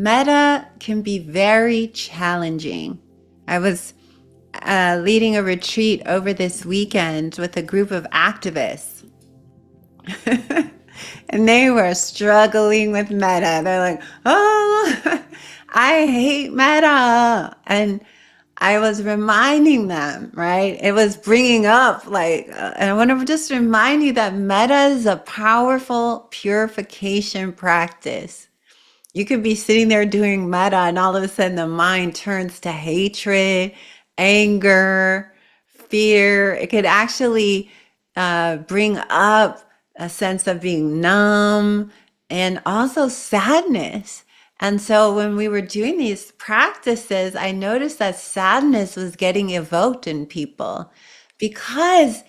Metta can be very challenging. I was leading a retreat over this weekend with a group of activists, and they were struggling with Metta. They're like, oh, I hate Metta. And I was reminding them, right? It was bringing up, like, and I want to just remind you that Metta is a powerful purification practice. You could be sitting there doing metta, and all of a sudden the mind turns to hatred, anger, fear. It could actually bring up a sense of being numb and also sadness. And so when we were doing these practices, I noticed that sadness was getting evoked in people because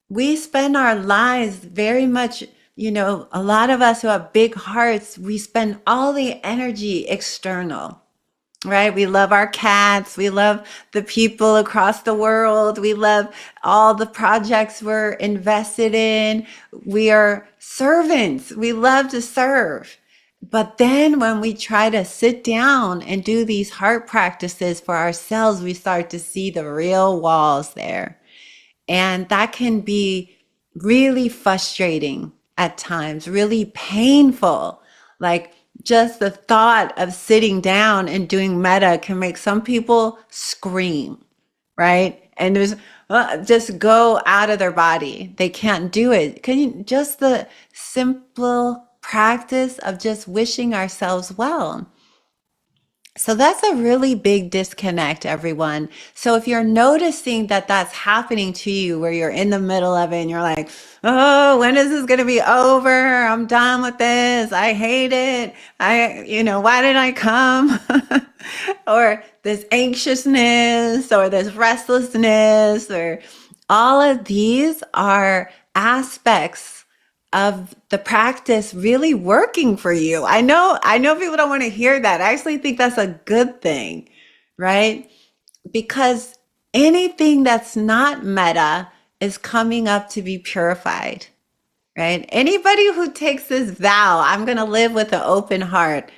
we spend our lives very much, a lot of us who have big hearts, we spend all the energy external, right? We love our cats. We love the people across the world. We love all the projects we're invested in. We are servants. We love to serve. But then when we try to sit down and do these heart practices for ourselves, we start to see the real walls there. And that can be really frustrating at times, really painful. Like just the thought of sitting down and doing metta can make some people scream, right? And there's just go out of their body. They can't do it. Can you just the simple practice of just wishing ourselves well? So that's a really big disconnect, everyone. So if you're noticing that that's happening to you, where you're in the middle of it and you're like, oh, when is this going to be over? I'm done with this. I hate it. Why did I come? Or this anxiousness or this restlessness, or all of these are aspects of the practice really working for you. I know people don't want to hear that. I actually think that's a good thing, right? Because anything that's not metta is coming up to be purified, right? Anybody who takes this vow, I'm going to live with an open heart.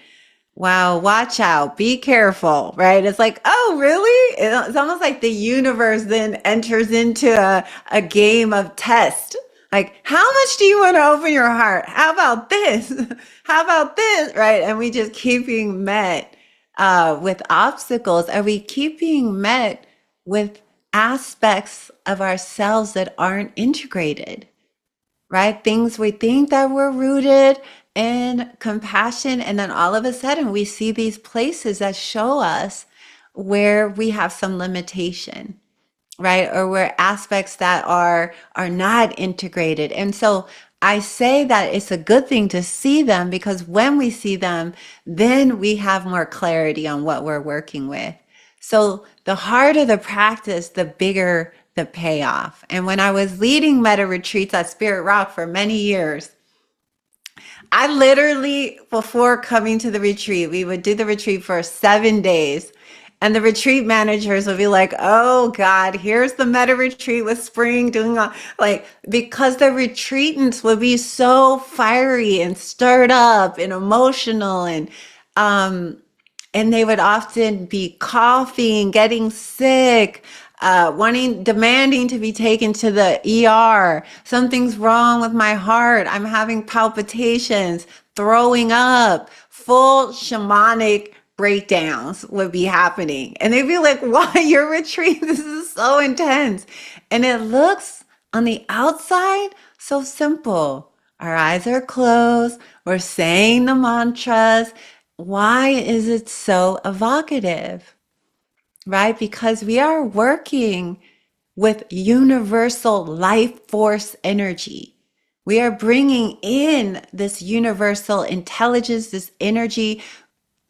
Wow, watch out, be careful, right? It's like, oh, really? It's almost like the universe then enters into a game of test. Like, how much do you want to open your heart? How about this? How about this? Right? And we just keep being met with obstacles. Are we keep being met with aspects of ourselves that aren't integrated? Right? Things we think that we're rooted in compassion, and then all of a sudden we see these places that show us where we have some limitation, right? Or where aspects that are not integrated. And so I say that it's a good thing to see them, because when we see them, then we have more clarity on what we're working with. So the harder the practice, the bigger the payoff. And when I was leading metta retreats at Spirit Rock for many years, I literally, before coming to the retreat, we would do the retreat for 7 days. And the retreat managers would be like, oh God, here's the metta retreat with Spring doing all, like, because the retreatants would be so fiery and stirred up and emotional, and they would often be coughing, getting sick, demanding to be taken to the ER. Something's wrong with my heart. I'm having palpitations, throwing up, full shamanic breakdowns would be happening. And they'd be like, why your retreat? This is so intense. And it looks on the outside so simple. Our eyes are closed. We're saying the mantras. Why is it so evocative? Right? Because we are working with universal life force energy. We are bringing in this universal intelligence, this energy.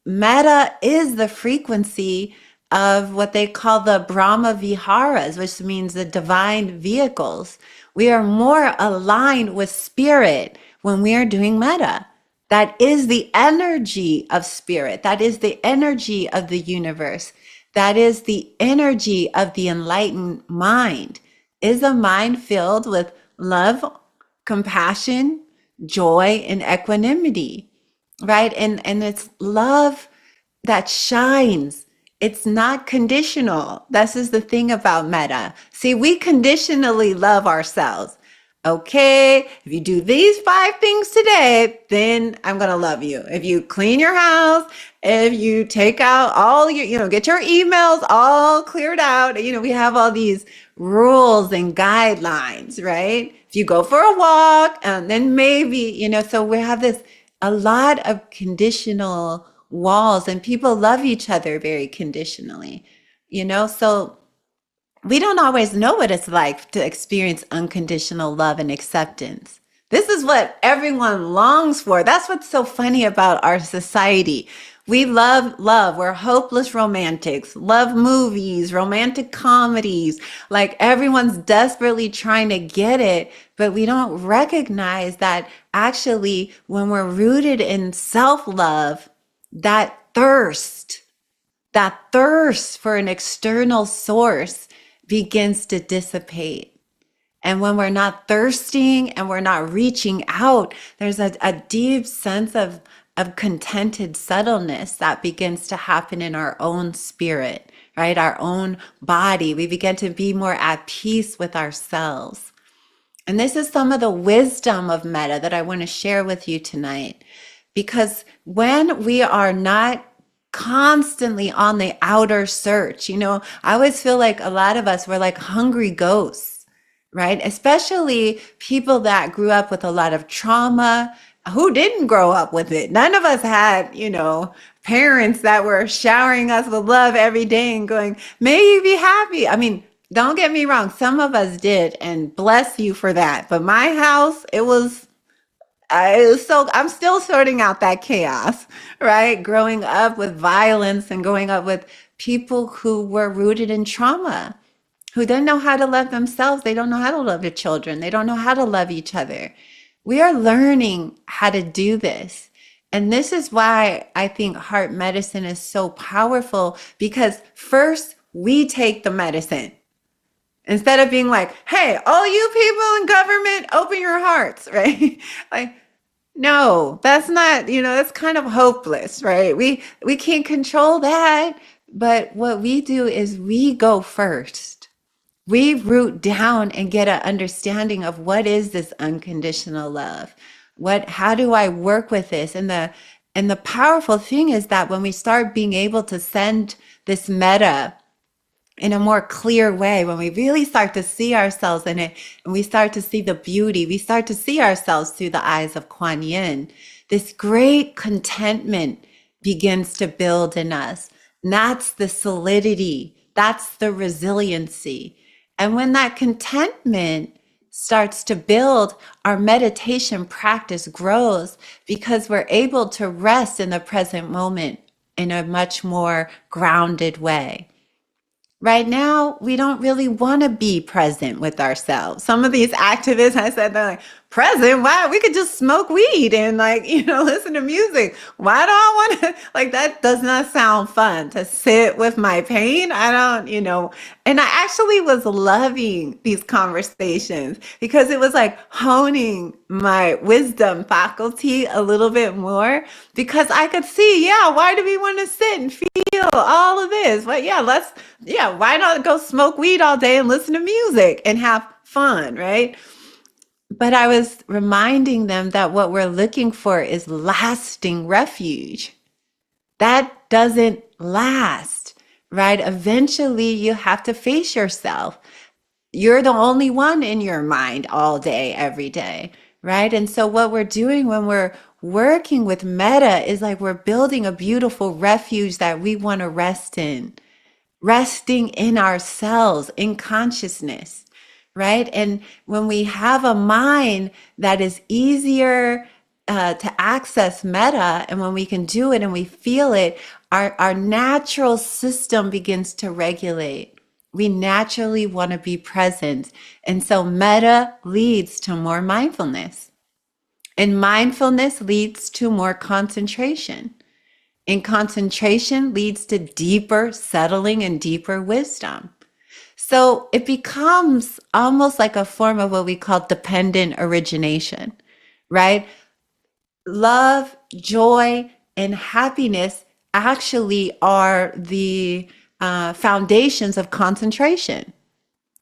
Metta is the frequency of what they call the Brahma Viharas, which means the divine vehicles. We are more aligned with spirit when we are doing metta. That is the energy of spirit. That is the energy of the universe. That is the energy of the enlightened mind. Is a mind filled with love, compassion, joy, and equanimity, right? And it's love that shines. It's not conditional. This is the thing about meta. See, we conditionally love ourselves. Okay, if you do these five things today, then I'm going to love you. If you clean your house, if you take out all your, get your emails all cleared out, we have all these rules and guidelines, right? If you go for a walk, and then maybe, so we have this a lot of conditional walls, and people love each other very conditionally, so we don't always know what it's like to experience unconditional love and acceptance. This is what everyone longs for. That's what's so funny about our society. We love love. We're hopeless romantics, love movies, romantic comedies. Like everyone's desperately trying to get it, but we don't recognize that actually when we're rooted in self-love, that thirst for an external source begins to dissipate. And when we're not thirsting and we're not reaching out, there's a deep sense of contented subtleness that begins to happen in our own spirit, right? Our own body. We begin to be more at peace with ourselves. And this is some of the wisdom of metta that I want to share with you tonight. Because when we are not constantly on the outer search, I always feel like a lot of us were like hungry ghosts, right? Especially people that grew up with a lot of trauma. Who didn't grow up with it? None of us had, parents that were showering us with love every day and going, may you be happy. I mean, don't get me wrong. Some of us did, and bless you for that. But my house, so I'm still sorting out that chaos, right? Growing up with violence and growing up with people who were rooted in trauma, who didn't know how to love themselves. They don't know how to love their children. They don't know how to love each other. We are learning how to do this. And this is why I think heart medicine is so powerful, because first we take the medicine. Instead of being like, hey, all you people in government, open your hearts, right? Like, no, that's not, that's kind of hopeless, right? We can't control that. But what we do is we go first. We root down and get an understanding of what is this unconditional love? How do I work with this? And the powerful thing is that when we start being able to send this metta in a more clear way, when we really start to see ourselves in it, and we start to see the beauty, we start to see ourselves through the eyes of Kuan Yin, this great contentment begins to build in us. And that's the solidity, that's the resiliency. And when that contentment starts to build, our meditation practice grows because we're able to rest in the present moment in a much more grounded way. Right now, we don't really want to be present with ourselves. Some of these activists, I said, they're like, present? Why? We could just smoke weed and listen to music. Why do I want to, that does not sound fun to sit with my pain. I don't, and I actually was loving these conversations because it was like honing my wisdom faculty a little bit more, because I could see, yeah, why do we want to sit and feel all of this? Well, why not go smoke weed all day and listen to music and have fun, right? But I was reminding them that what we're looking for is lasting refuge. That doesn't last, right? Eventually, you have to face yourself. You're the only one in your mind all day, every day, right? And so what we're doing when we're working with metta is like we're building a beautiful refuge that we want to rest in, resting in ourselves, in consciousness, right? And when we have a mind that is easier to access metta, and when we can do it and we feel it, our natural system begins to regulate. We naturally want to be present. And so metta leads to more mindfulness. And mindfulness leads to more concentration. And concentration leads to deeper settling and deeper wisdom. So it becomes almost like a form of what we call dependent origination, right? Love, joy, and happiness actually are the foundations of concentration.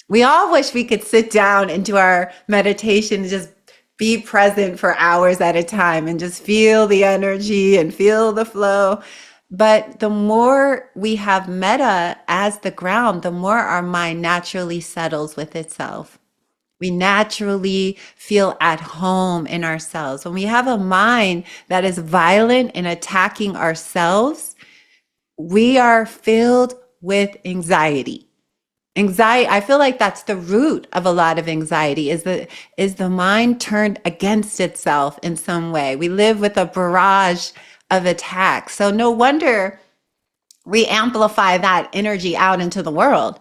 We all wish we could sit down and do our meditation and just be present for hours at a time and just feel the energy and feel the flow. But the more we have metta as the ground, the more our mind naturally settles with itself. We naturally feel at home in ourselves. When we have a mind that is violent and attacking ourselves, we are filled with anxiety. Anxiety, I feel like that's the root of a lot of anxiety is the mind turned against itself in some way. We live with a barrage of attacks. So no wonder we amplify that energy out into the world.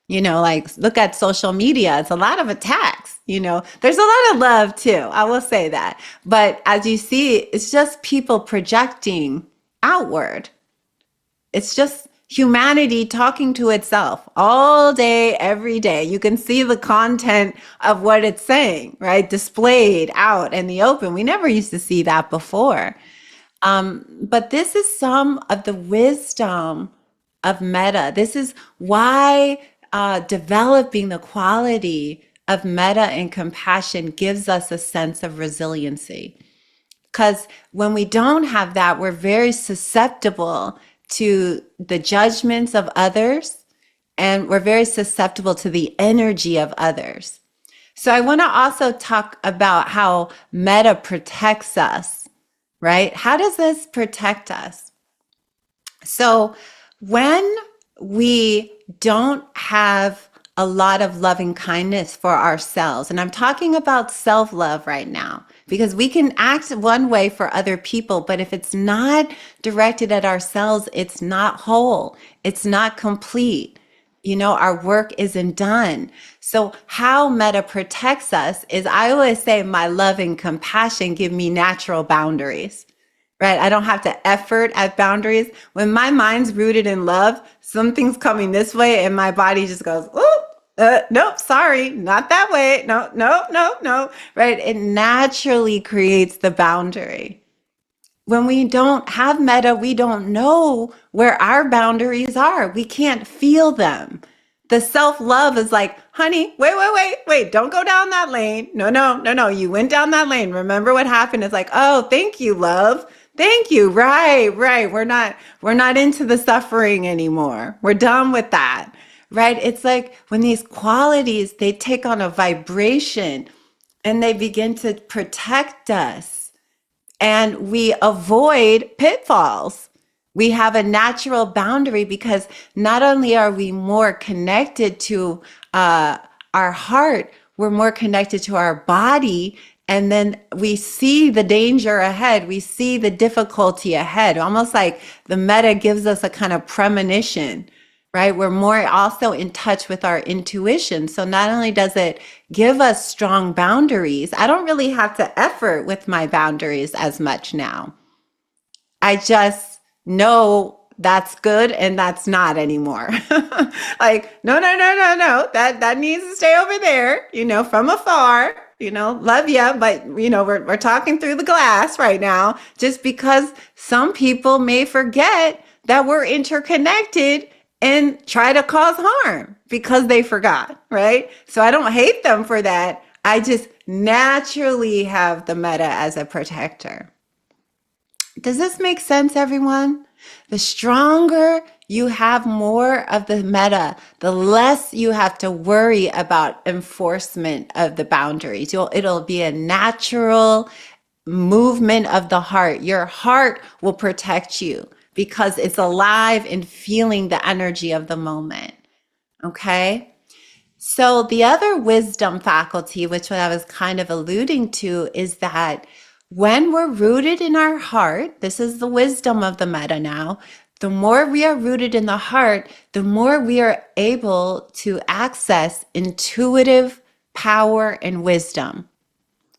Like look at social media. It's a lot of attacks. There's a lot of love too. I will say that. But as you see, it's just people projecting outward. It's just humanity talking to itself all day, every day. You can see the content of what it's saying, right? Displayed out in the open. We never used to see that before. But this is some of the wisdom of metta. This is why developing the quality of metta and compassion gives us a sense of resiliency. Because when we don't have that, we're very susceptible to the judgments of others, and we're very susceptible to the energy of others. So I want to also talk about how metta protects us, right? How does this protect us? So when we don't have a lot of loving kindness for ourselves, and I'm talking about self-love right now, because we can act one way for other people, but if it's not directed at ourselves, it's not whole, it's not complete. Our work isn't done. So how metta protects us is, I always say, my love and compassion give me natural boundaries. Right? I don't have to effort at boundaries. When my mind's rooted in love, something's coming this way and my body just goes, nope, sorry, not that way. No, no, no, no. Right? It naturally creates the boundary. When we don't have metta, we don't know where our boundaries are. We can't feel them. The self-love is like, honey, wait, don't go down that lane. No, no, no, no. You went down that lane. Remember what happened? It's like, oh, thank you, love. Thank you. Right. We're not into the suffering anymore. We're done with that. Right. It's like when these qualities, they take on a vibration and they begin to protect us, and we avoid pitfalls. We have a natural boundary because not only are we more connected to our heart, we're more connected to our body. And then we see the danger ahead. We see the difficulty ahead, almost like the metta gives us a kind of premonition, right? We're more also in touch with our intuition. So not only does it give us strong boundaries, I don't really have to effort with my boundaries as much now. I just know that's good and that's not anymore. Like, no, no, no, no, no, that needs to stay over there, from afar. Love ya, but we're talking through the glass right now, just because some people may forget that we're interconnected and try to cause harm because they forgot, right? So I don't hate them for that. I just naturally have the metta as a protector. Does this make sense, everyone? The stronger you have more of the metta, the less you have to worry about enforcement of the boundaries. It'll be a natural movement of the heart. Your heart will protect you because it's alive and feeling the energy of the moment. Okay? So the other wisdom faculty, which I was kind of alluding to, is that when we're rooted in our heart, this is the wisdom of the metta now, the more we are rooted in the heart, the more we are able to access intuitive power and wisdom,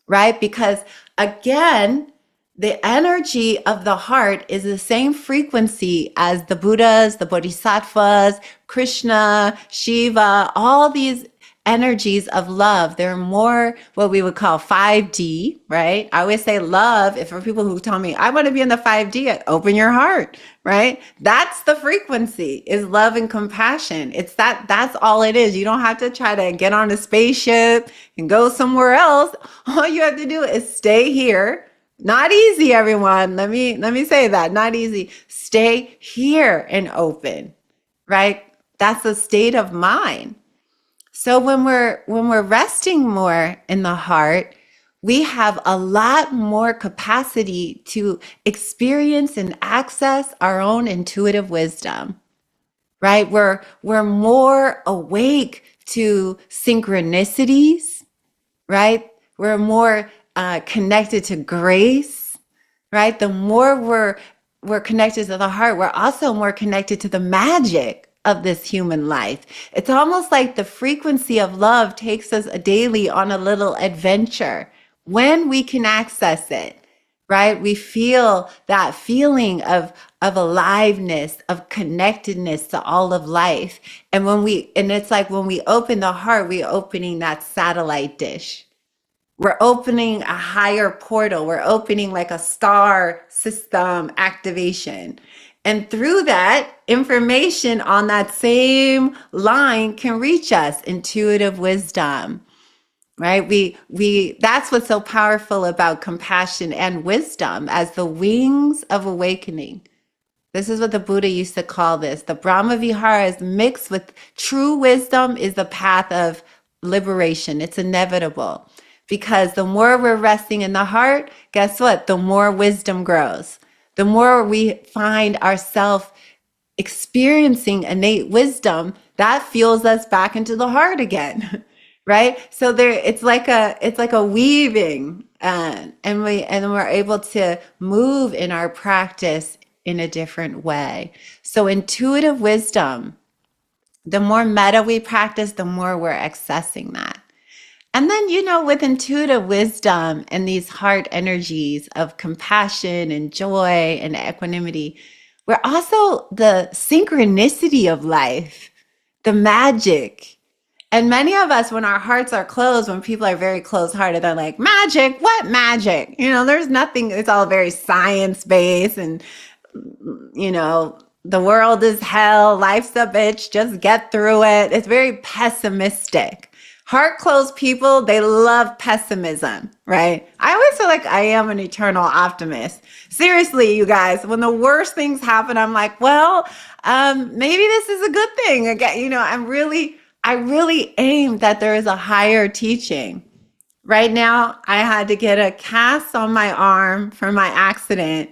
right? Because again, the energy of the heart is the same frequency as the Buddhas, the Bodhisattvas, Krishna, Shiva, all these energies of love. They're more what we would call 5D, right? I always say love. If for people who tell me, I want to be in the 5D, open your heart, right? That's the frequency is love and compassion. It's that's all it is. You don't have to try to get on a spaceship and go somewhere else. All you have to do is stay here. Not easy, everyone. Let me say that. Not easy. Stay here and open, right? That's a state of mind. So when we're resting more in the heart, we have a lot more capacity to experience and access our own intuitive wisdom, right? We're more awake to synchronicities, right? We're more connected to grace, right? The more we're connected to the heart, we're also more connected to the magic of this human life. It's almost like the frequency of love takes us daily on a little adventure when we can access it, right? We feel that feeling of aliveness, of connectedness to all of life. And it's like when we open the heart, we're opening that satellite dish. We're opening a higher portal. We're opening like a star system activation. And through that, information on that same line can reach us, intuitive wisdom, right? We that's what's so powerful about compassion and wisdom as the wings of awakening. This is what the Buddha used to call this. The Brahma Viharas mixed with true wisdom is the path of liberation. It's inevitable because the more we're resting in the heart, guess what? The more wisdom grows. The more we find ourselves experiencing innate wisdom, that fuels us back into the heart again. Right? So it's like a weaving, and we're able to move in our practice in a different way. So intuitive wisdom, the more metta we practice, the more we're accessing that. And then, with intuitive wisdom and these heart energies of compassion and joy and equanimity, we're also the synchronicity of life, the magic. And many of us, when our hearts are closed, when people are very close hearted, they're like, magic, what magic? There's nothing, it's all very science based and the world is hell, life's a bitch, just get through it. It's very pessimistic. Heart closed people, they love pessimism, right? I always feel like I am an eternal optimist. Seriously, you guys, when the worst things happen, I'm like, well, maybe this is a good thing. Again, I really aim that there is a higher teaching. Right now, I had to get a cast on my arm for my accident.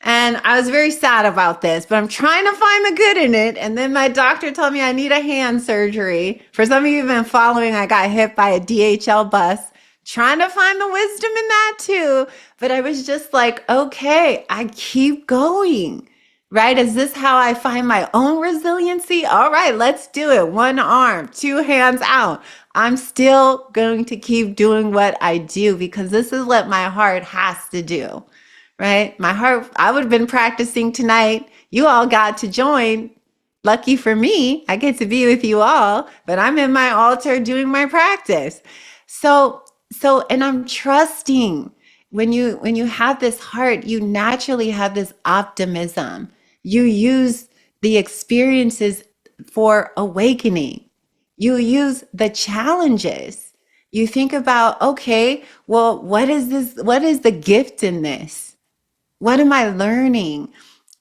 And I was very sad about this, but I'm trying to find the good in it. And then my doctor told me I need a hand surgery. For some of you who've been following, I got hit by a DHL bus, trying to find the wisdom in that too. But I was just like, okay, I keep going, right? Is this how I find my own resiliency? All right, let's do it. One arm, two hands out. I'm still going to keep doing what I do because this is what my heart has to do. Right? My heart, I would have been practicing tonight. You all got to join. Lucky for me, I get to be with you all, but I'm in my altar doing my practice. And I'm trusting when you have this heart, you naturally have this optimism. You use the experiences for awakening. You use the challenges. You think about, okay, well, what is this? What is the gift in this? What am I learning?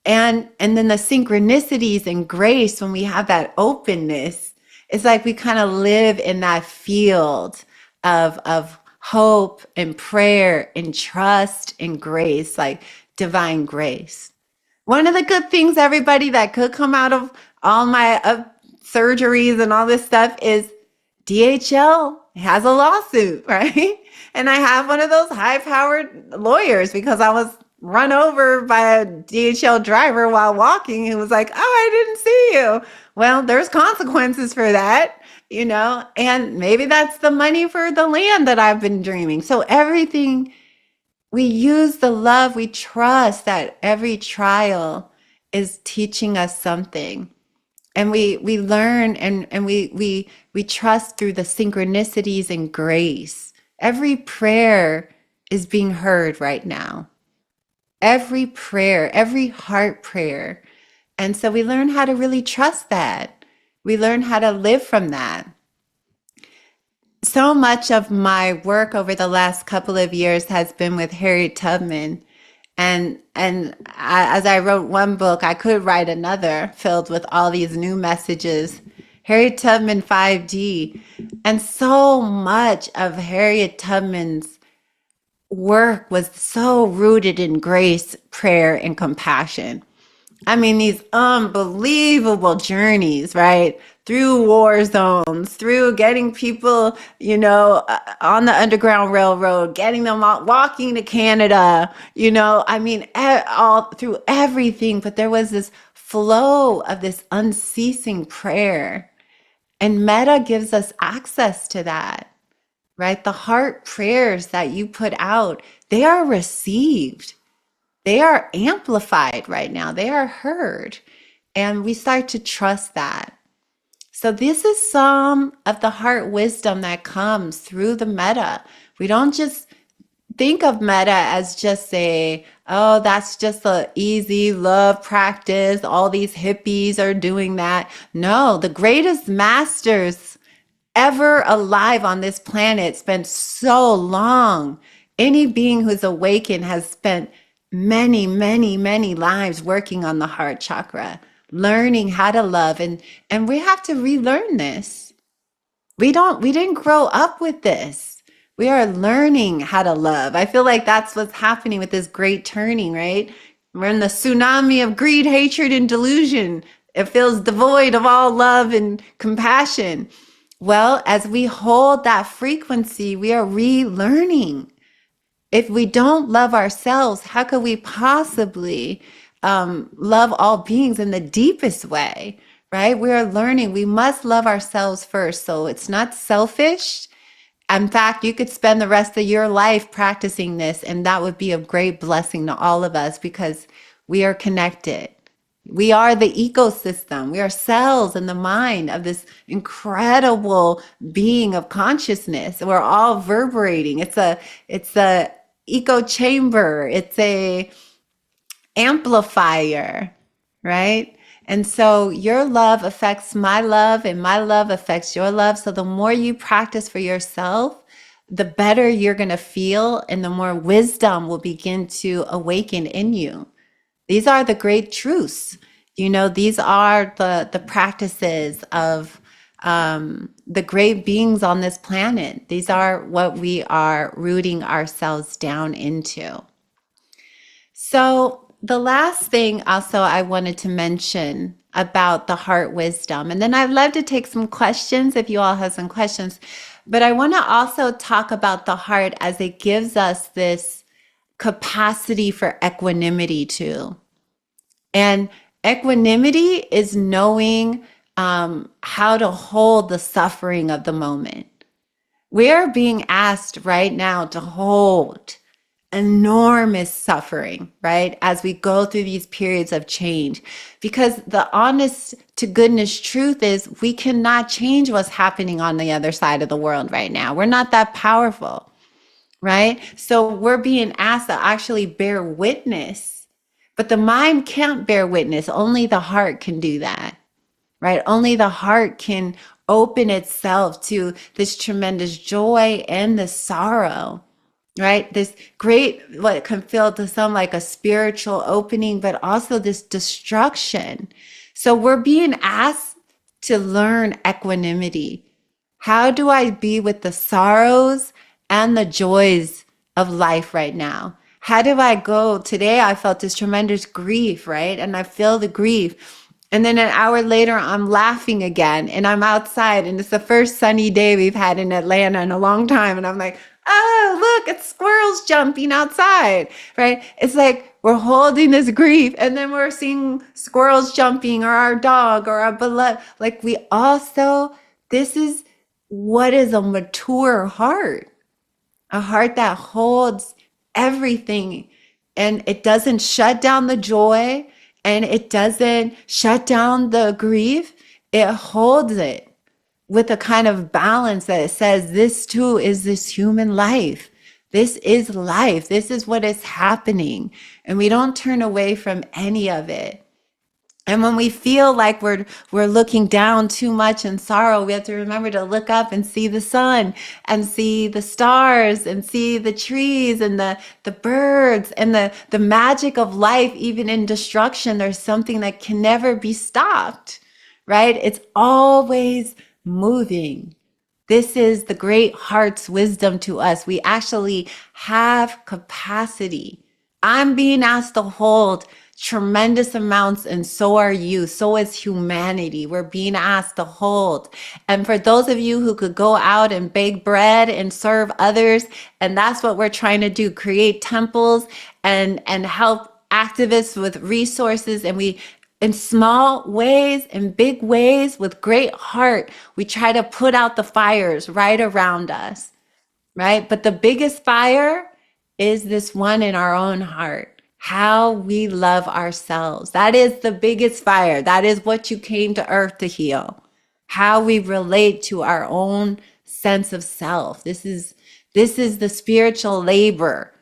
And then the synchronicities and grace, when we have that openness, it's like we kind of live in that field of hope and prayer and trust and grace, like divine grace. One of the good things, everybody, that could come out of all my surgeries and all this stuff is DHL has a lawsuit, right? And I have one of those high-powered lawyers because I was run over by a DHL driver while walking who was like, oh, I didn't see you. Well, there's consequences for that, and maybe that's the money for the land that I've been dreaming. So everything, we use the love, we trust that every trial is teaching us something. And we learn and we trust through the synchronicities and grace. Every prayer is being heard right now. Every prayer, every heart prayer. And so we learn how to really trust that. We learn how to live from that. So much of my work over the last couple of years has been with Harriet Tubman. As I wrote one book, I could write another filled with all these new messages. Harriet Tubman 5D. And so much of Harriet Tubman's work was so rooted in grace, prayer, and compassion. I mean, these unbelievable journeys, right? Through war zones, through getting people, on the Underground Railroad, getting them out, walking to Canada, I mean, all through everything. But there was this flow of this unceasing prayer. And Metta gives us access to that, right? The heart prayers that you put out, they are received. They are amplified right now. They are heard. And we start to trust that. So this is some of the heart wisdom that comes through the metta. We don't just think of metta as just oh, that's just a easy love practice. All these hippies are doing that. No, the greatest masters ever alive on this planet spent so long. Any being who's awakened has spent many, many, many lives working on the heart chakra, learning how to love. And we have to relearn this. We didn't grow up with this. We are learning how to love. I feel like that's what's happening with this great turning, right? We're in the tsunami of greed, hatred, and delusion. It feels devoid of all love and compassion. Well, as we hold that frequency, we are relearning. If we don't love ourselves, how could we possibly love all beings in the deepest way, right? We are learning. We must love ourselves first. So it's not selfish. In fact, you could spend the rest of your life practicing this, and that would be a great blessing to all of us because we are connected. We are the ecosystem. We are cells in the mind of this incredible being of consciousness. We're all vibrating. It's a echo chamber. It's a amplifier, right? And so your love affects my love and my love affects your love. So the more you practice for yourself, the better you're going to feel and the more wisdom will begin to awaken in you. These are the great truths. These are the practices of the great beings on this planet. These are what we are rooting ourselves down into. So the last thing also I wanted to mention about the heart wisdom, and then I'd love to take some questions if you all have some questions, but I want to also talk about the heart as it gives us this capacity for equanimity too. And equanimity is knowing how to hold the suffering of the moment. We are being asked right now to hold enormous suffering, right? As we go through these periods of change, because the honest to goodness truth is we cannot change what's happening on the other side of the world right now. We're not that powerful, right? So we're being asked to actually bear witness, but the mind can't bear witness. Only the heart can do that, right? Only the heart can open itself to this tremendous joy and the sorrow, right? This great, what can feel to some like a spiritual opening, but also this destruction. So we're being asked to learn equanimity. How do I be with the sorrows and the joys of life right now? How do I go? Today I felt this tremendous grief, right? And I feel the grief. And then an hour later, I'm laughing again and I'm outside and it's the first sunny day we've had in Atlanta in a long time. And I'm like, oh, look, it's squirrels jumping outside, right? It's like we're holding this grief and then we're seeing squirrels jumping or our dog or our beloved. Like this is what is a mature heart, a heart that holds everything and it doesn't shut down the joy and it doesn't shut down the grief. it holds it with a kind of balance that it says this too is this human life. This is life. This is what is happening. And we don't turn away from any of it. And when we feel like we're looking down too much in sorrow, we have to remember to look up and see the sun and see the stars and see the trees and the birds and the magic of life, even in destruction. There's something that can never be stopped, right? It's always moving. This is the great heart's wisdom to us. We actually have capacity. I'm being asked to hold tremendous amounts, and so are you. So is humanity. We're being asked to hold. And for those of you who could go out and bake bread and serve others, and that's what we're trying to do, create temples and help activists with resources, and we in small ways, in big ways, with great heart, we try to put out the fires right around us, right? But the biggest fire is this one in our own heart, how we love ourselves. That is the biggest fire. That is what you came to earth to heal. How we relate to our own sense of self. This is the spiritual labor,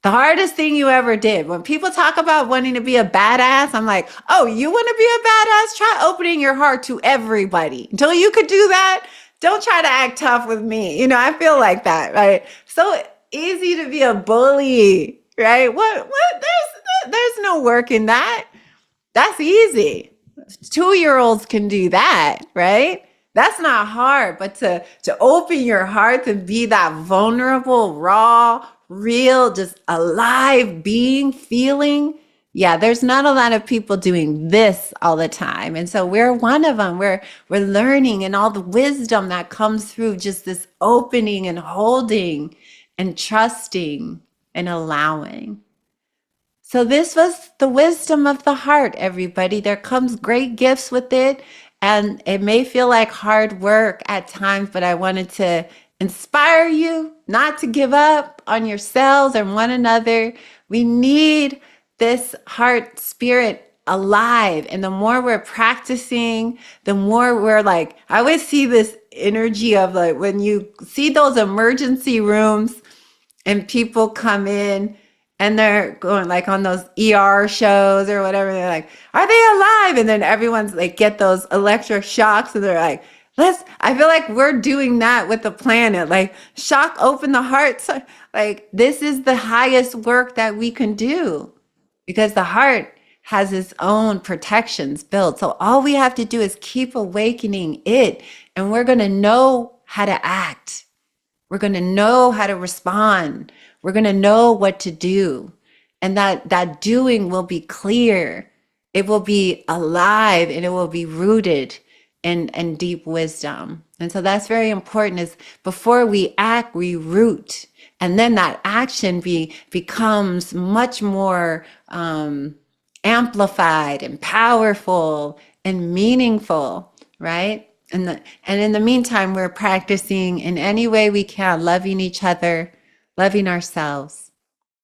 the hardest thing you ever did. When people talk about wanting to be a badass, I'm like, oh, you want to be a badass? Try opening your heart to everybody. Until you could do that, don't try to act tough with me. I feel like that, right? So easy to be a bully, right? What? There's no work in that. That's easy. 2-year-olds can do that, right? That's not hard, but to open your heart and be that vulnerable, raw, real, just alive being, feeling. Yeah, there's not a lot of people doing this all the time. And so we're one of them. We're learning, and all the wisdom that comes through just this opening and holding and trusting and allowing. So this was the wisdom of the heart, everybody. There comes great gifts with it, and it may feel like hard work at times, but I wanted to inspire you not to give up on yourselves and one another. We need this heart spirit alive, and the more we're practicing, the more we're like, I always see this energy of like when you see those emergency rooms and people come in and they're going like on those ER shows or whatever. They're like, are they alive? And then everyone's like, get those electric shocks. And they're like, I feel like we're doing that with the planet. Like, shock open the heart. So, like, this is the highest work that we can do because the heart has its own protections built. So all we have to do is keep awakening it, and we're going to know how to act. We're going to know how to respond. We're going to know what to do. And that doing will be clear. It will be alive, and it will be rooted in deep wisdom. And so that's very important, is before we act, we root. And then that action becomes much more amplified and powerful and meaningful, right? And in the meantime, we're practicing in any way we can, loving each other, loving ourselves,